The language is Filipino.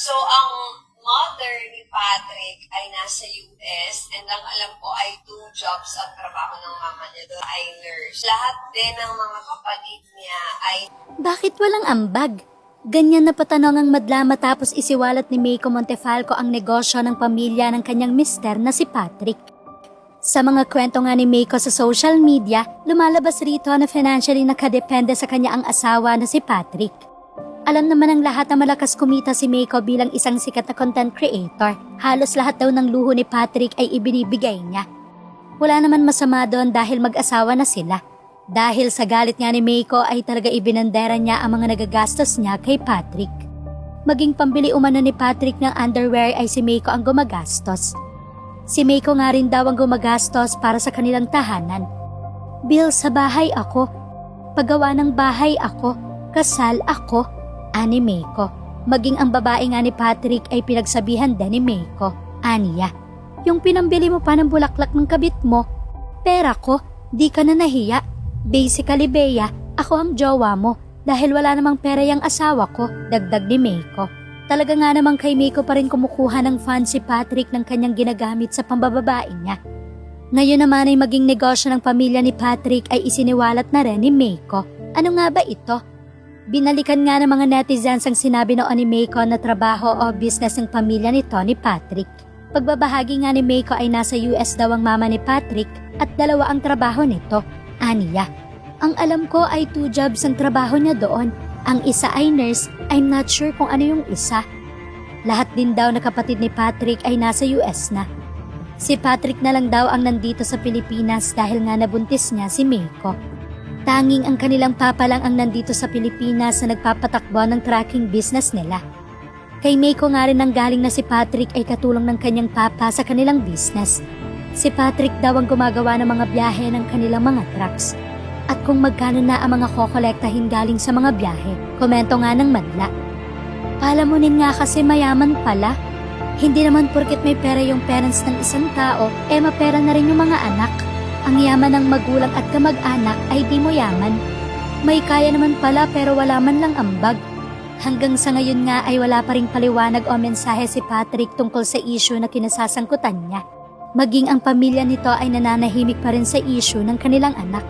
So, ang mother ni Patrick ay nasa US and ang alam ko ay 2 jobs ang trabaho ng mama niya doon ay nurse. Lahat din ng mga kapatid niya ay... Bakit walang ambag? Ganyan na patanong ang madla matapos isiwalat ni Meiko Montefalco ang negosyo ng pamilya ng kanyang mister na si Patrick. Sa mga kwento nga ni Meiko sa social media, lumalabas rito na financially nakadepende sa kanya ang asawa na si Patrick. Alam naman ng lahat na malakas kumita si Meiko bilang isang sikat na content creator. Halos lahat daw ng luho ni Patrick ay ibinibigay niya. Wala naman masama doon dahil mag-asawa na sila. Dahil sa galit nga ni Meiko ay talaga ibinandera niya ang mga nagagastos niya kay Patrick. Maging pambili umano ni Patrick ng underwear ay si Meiko ang gumagastos. Si Meiko nga rin daw ang gumagastos para sa kanilang tahanan. Bill sa bahay ako, paggawa ng bahay ako, kasal ako, ani Meiko. Maging ang babae nga ni Patrick ay pinagsabihan din ni Meiko. Aniya, yung pinambili mo pa ng bulaklak ng kabit mo, pera ko, di ka na nahiya. Basically, Bea, ako ang jowa mo dahil wala namang pera yung asawa ko, dagdag ni Meiko. Talaga nga namang kay Meiko pa rin kumukuha ng funds si Patrick ng kanyang ginagamit sa pambababae niya. Ngayon naman ay maging negosyo ng pamilya ni Patrick ay isiniwalat na rin ni Meiko. Ano nga ba ito? Binalikan nga ng mga netizens ang sinabi noon ni Meiko na trabaho o business ng pamilya nito ni Patrick. Pagbabahagi nga ni Meiko ay nasa US daw ang mama ni Patrick at 2 ang trabaho nito. Aniya, ang alam ko ay 2 jobs ang trabaho niya doon. Ang isa ay nurse, I'm not sure kung ano yung isa. Lahat din daw na kapatid ni Patrick ay nasa US na. Si Patrick na lang daw ang nandito sa Pilipinas dahil nga nabuntis niya si Meiko. Tanging ang kanilang papa lang ang nandito sa Pilipinas na nagpapatakbo ng tracking business nila. Kay Meiko nga rin ang galing na si Patrick ay katulong ng kanyang papa sa kanilang business. Si Patrick daw ang gumagawa ng mga biyahe ng kanilang mga trucks. At kung magkano na ang mga kokolektahin galing sa mga biyahe, komento nga ng madla. Palamunin nga kasi mayaman pala. Hindi naman porket may pera yung parents ng isang tao, mapera na rin yung mga anak. Ang yaman ng magulang at kamag-anak ay di mo yaman. May kaya naman pala pero wala man lang ambag. Hanggang sa ngayon nga ay wala pa ring paliwanag o mensahe si Patrick tungkol sa issue na kinasasangkutan niya. Maging ang pamilya nito ay nananahimik pa rin sa issue ng kanilang anak.